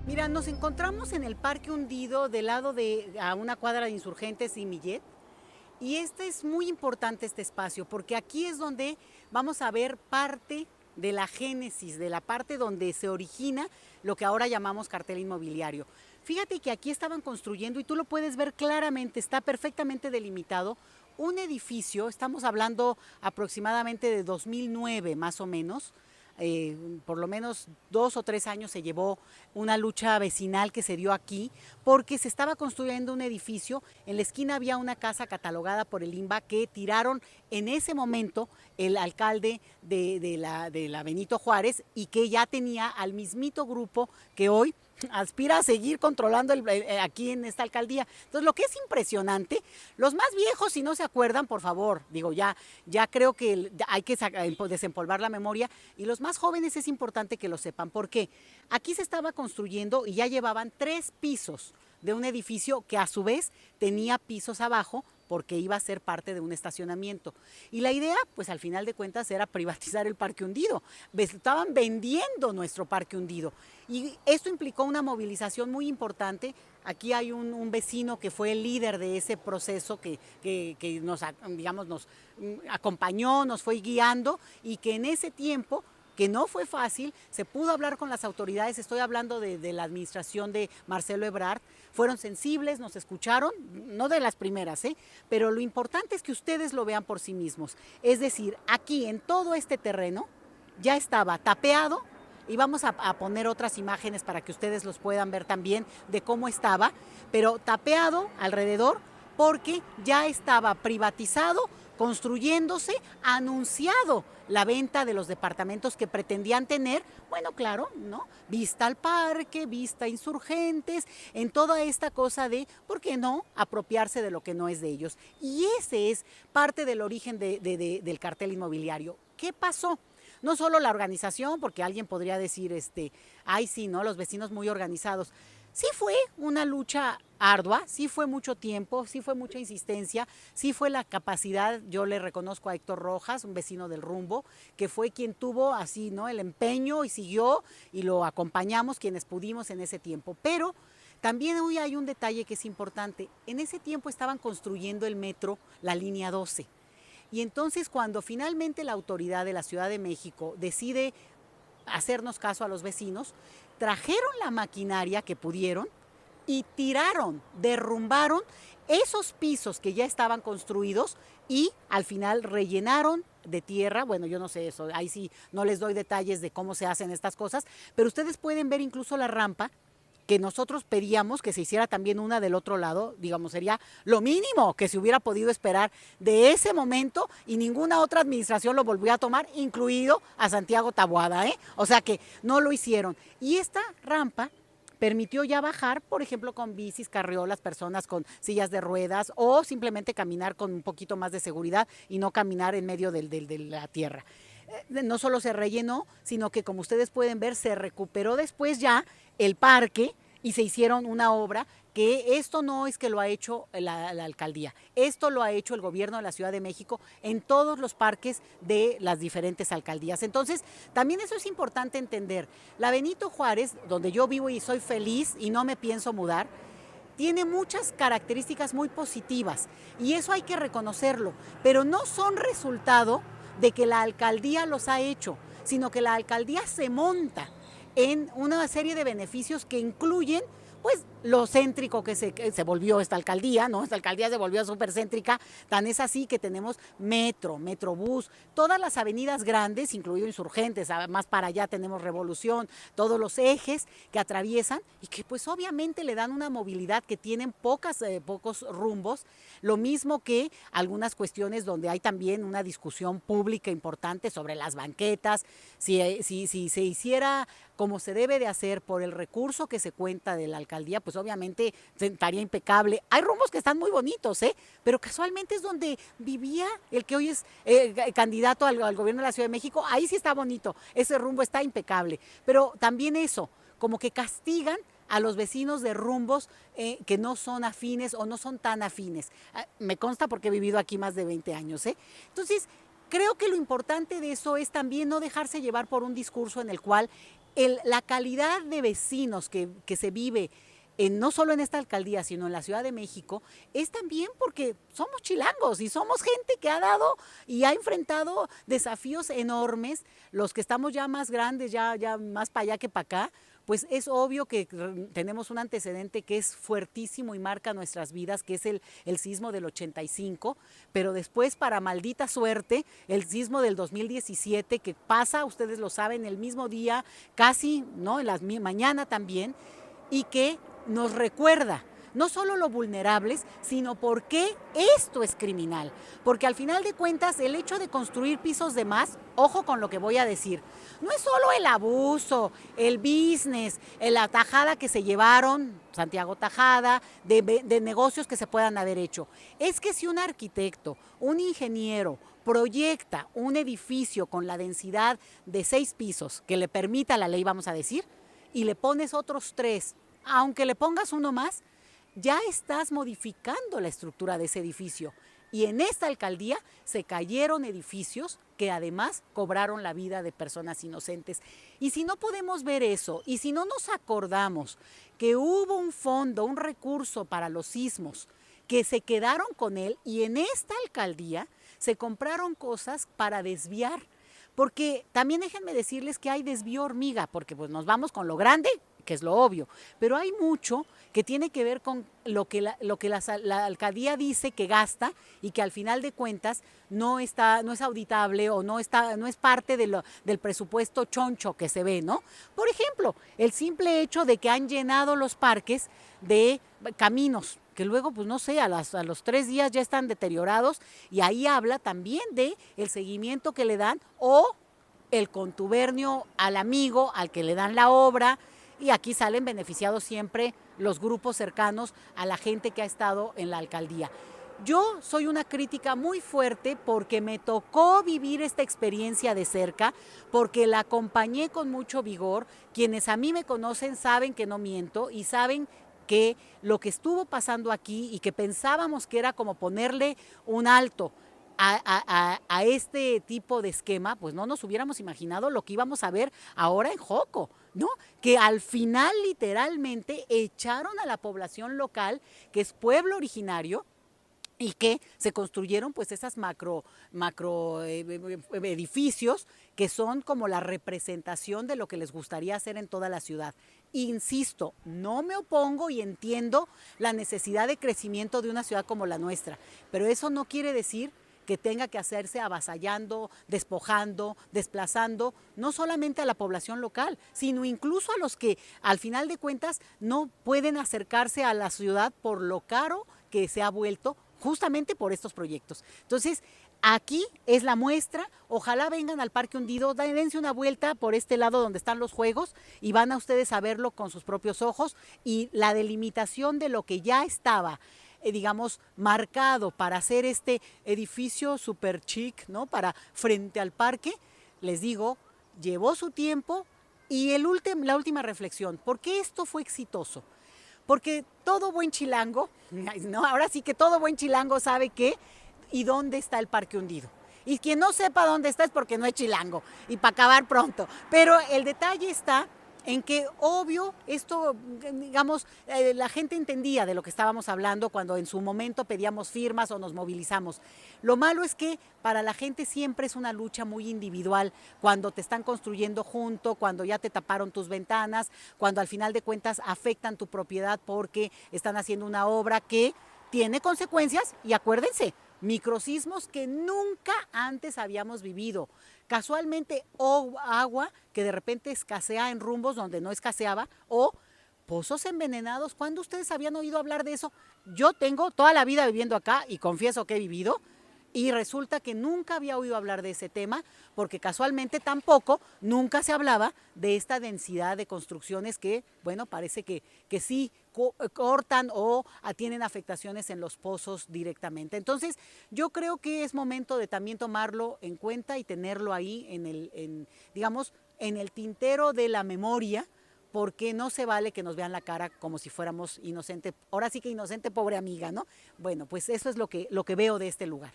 Mira, nos encontramos en el Parque Hundido, del lado de a una cuadra de Insurgentes y Millet. Y este es muy importante este espacio, porque aquí es donde vamos a ver parte de la génesis, de la parte donde se origina lo que ahora llamamos cartel inmobiliario. Fíjate que aquí estaban construyendo, y tú lo puedes ver claramente, está perfectamente delimitado, un edificio, estamos hablando aproximadamente de 2009 más o menos. Por lo menos 2 o 3 años se llevó una lucha vecinal que se dio aquí, porque se estaba construyendo un edificio. En la esquina había una casa catalogada por el INBA que tiraron en ese momento el alcalde de la Benito Juárez, y que ya tenía al mismito grupo que hoy aspira a seguir controlando aquí en esta alcaldía. Entonces, lo que es impresionante, los más viejos, si no se acuerdan, por favor, digo, ya creo que hay que desempolvar la memoria, y los más jóvenes es importante que lo sepan, porque aquí se estaba construyendo y ya llevaban 3 pisos de un edificio que a su vez tenía pisos abajo, porque iba a ser parte de un estacionamiento. Y la idea, pues al final de cuentas, era privatizar el Parque Hundido. Estaban vendiendo nuestro Parque Hundido. Y esto implicó una movilización muy importante. Aquí hay un vecino que fue el líder de ese proceso, que nos, digamos, nos acompañó, nos fue guiando, y que en ese tiempo, que no fue fácil, se pudo hablar con las autoridades. Estoy hablando de la administración de Marcelo Ebrard. Fueron sensibles, nos escucharon, no de las primeras, pero lo importante es que ustedes lo vean por sí mismos. Es decir, aquí en todo este terreno ya estaba tapeado, y vamos a poner otras imágenes para que ustedes los puedan ver también de cómo estaba, pero tapeado alrededor, porque ya estaba privatizado, construyéndose, anunciado la venta de los departamentos que pretendían tener, bueno, claro, ¿no? Vista al parque, vista a Insurgentes, en toda esta cosa de, ¿por qué no?, apropiarse de lo que no es de ellos. Y ese es parte del origen del cartel inmobiliario. ¿Qué pasó? No solo la organización, porque alguien podría decir, ay, sí, ¿no? Los vecinos muy organizados. Sí fue una lucha ardua, sí fue mucho tiempo, sí fue mucha insistencia, sí fue la capacidad. Yo le reconozco a Héctor Rojas, un vecino del Rumbo, que fue quien tuvo así, ¿no?, el empeño, y siguió, y lo acompañamos quienes pudimos en ese tiempo. Pero también hoy hay un detalle que es importante. En ese tiempo estaban construyendo el metro, la línea 12. Y entonces, cuando finalmente la autoridad de la Ciudad de México decide hacernos caso a los vecinos, trajeron la maquinaria que pudieron y tiraron, derrumbaron esos pisos que ya estaban construidos, y al final rellenaron de tierra. Bueno, yo no sé eso, ahí sí no les doy detalles de cómo se hacen estas cosas, pero ustedes pueden ver incluso la rampa que nosotros pedíamos que se hiciera también una del otro lado. Digamos, sería lo mínimo que se hubiera podido esperar de ese momento, y ninguna otra administración lo volvió a tomar, incluido a Santiago Taboada, O sea que no lo hicieron. Y esta rampa permitió ya bajar, por ejemplo, con bicis, carriolas, personas con sillas de ruedas, o simplemente caminar con un poquito más de seguridad y no caminar en medio de la tierra. No solo se rellenó, sino que, como ustedes pueden ver, se recuperó después ya el parque, y se hicieron una obra, que esto no es que lo ha hecho la alcaldía, esto lo ha hecho el gobierno de la Ciudad de México en todos los parques de las diferentes alcaldías. Entonces, también eso es importante entender. La Benito Juárez, donde yo vivo y soy feliz y no me pienso mudar, tiene muchas características muy positivas, y eso hay que reconocerlo, pero no son resultado de que la alcaldía los ha hecho, sino que la alcaldía se monta en una serie de beneficios que incluyen, pues, lo céntrico que se volvió esta alcaldía, ¿no? Esta alcaldía se volvió súper céntrica, tan es así que tenemos metro, metrobús, todas las avenidas grandes, incluido Insurgentes, más para allá tenemos Revolución, todos los ejes que atraviesan, y que pues obviamente le dan una movilidad que tienen pocos rumbos. Lo mismo que algunas cuestiones donde hay también una discusión pública importante sobre las banquetas. Si se hiciera como se debe de hacer por el recurso que se cuenta de la alcaldía, pues obviamente estaría impecable. Hay rumbos que están muy bonitos, pero casualmente es donde vivía el que hoy es candidato al gobierno de la Ciudad de México. Ahí sí está bonito, ese rumbo está impecable. Pero también eso, como que castigan a los vecinos de rumbos que no son afines o no son tan afines. Me consta, porque he vivido aquí más de 20 años. Entonces, creo que lo importante de eso es también no dejarse llevar por un discurso en el cual la calidad de vecinos que se vive no solo en esta alcaldía, sino en la Ciudad de México, es también porque somos chilangos y somos gente que ha dado y ha enfrentado desafíos enormes. Los que estamos ya más grandes, ya más para allá que para acá, pues es obvio que tenemos un antecedente que es fuertísimo y marca nuestras vidas, que es el sismo del 85, pero después, para maldita suerte, el sismo del 2017, que pasa, ustedes lo saben, el mismo día, casi, ¿no? En la mañana también, y que nos recuerda no solo lo vulnerables, sino por qué esto es criminal. Porque al final de cuentas, el hecho de construir pisos de más, ojo con lo que voy a decir, no es solo el abuso, el business, la tajada que se llevaron, Santiago Tajada, de negocios que se puedan haber hecho. Es que si un arquitecto, un ingeniero, proyecta un edificio con la densidad de 6 pisos que le permita la ley, vamos a decir, y le pones otros 3, aunque le pongas uno más, ya estás modificando la estructura de ese edificio. Y en esta alcaldía se cayeron edificios que además cobraron la vida de personas inocentes. Y si no podemos ver eso, y si no nos acordamos que hubo un fondo, un recurso para los sismos, que se quedaron con él, y en esta alcaldía se compraron cosas para desviar. Porque también déjenme decirles que hay desvío hormiga, porque pues nos vamos con lo grande, que es lo obvio, pero hay mucho que tiene que ver con lo que la alcaldía dice que gasta y que al final de cuentas no es auditable o no es parte del presupuesto choncho que se ve, ¿no? Por ejemplo, el simple hecho de que han llenado los parques de caminos, que luego, pues no sé, a los 3 días ya están deteriorados, y ahí habla también de el seguimiento que le dan o el contubernio al amigo al que le dan la obra, y aquí salen beneficiados siempre los grupos cercanos a la gente que ha estado en la alcaldía. Yo soy una crítica muy fuerte porque me tocó vivir esta experiencia de cerca, porque la acompañé con mucho vigor. Quienes a mí me conocen saben que no miento y saben que lo que estuvo pasando aquí y que pensábamos que era como ponerle un alto a este tipo de esquema, pues no nos hubiéramos imaginado lo que íbamos a ver ahora en Joco, ¿no? Que al final literalmente echaron a la población local, que es pueblo originario, y que se construyeron pues esas macro edificios que son como la representación de lo que les gustaría hacer en toda la ciudad. Insisto, no me opongo y entiendo la necesidad de crecimiento de una ciudad como la nuestra, pero eso no quiere decir que tenga que hacerse avasallando, despojando, desplazando, no solamente a la población local, sino incluso a los que al final de cuentas no pueden acercarse a la ciudad por lo caro que se ha vuelto justamente por estos proyectos. Entonces, aquí es la muestra, ojalá vengan al Parque Hundido, dense una vuelta por este lado donde están los juegos y van a ustedes a verlo con sus propios ojos, y la delimitación de lo que ya estaba digamos, marcado para hacer este edificio super chic, ¿no? Para frente al parque, les digo, llevó su tiempo. Y la última reflexión, ¿por qué esto fue exitoso? Porque todo buen chilango, ¿no? Ahora sí que todo buen chilango sabe qué y dónde está el Parque Hundido. Y quien no sepa dónde está es porque no es chilango, y para acabar pronto. Pero el detalle está en que, obvio, esto, digamos, la gente entendía de lo que estábamos hablando cuando en su momento pedíamos firmas o nos movilizamos. Lo malo es que para la gente siempre es una lucha muy individual, cuando te están construyendo junto, cuando ya te taparon tus ventanas, cuando al final de cuentas afectan tu propiedad porque están haciendo una obra que tiene consecuencias, y acuérdense, microsismos que nunca antes habíamos vivido. Casualmente, o agua que de repente escasea en rumbos donde no escaseaba, o pozos envenenados. ¿Cuándo ustedes habían oído hablar de eso? Yo tengo toda la vida viviendo acá y confieso que he vivido, y resulta que nunca había oído hablar de ese tema, porque casualmente tampoco nunca se hablaba de esta densidad de construcciones que, bueno, parece que sí cortan o tienen afectaciones en los pozos directamente. Entonces, yo creo que es momento de también tomarlo en cuenta y tenerlo ahí digamos, en el tintero de la memoria, porque no se vale que nos vean la cara como si fuéramos inocentes. Ahora sí que inocente, pobre amiga, ¿no? Bueno, pues eso es lo que veo de este lugar.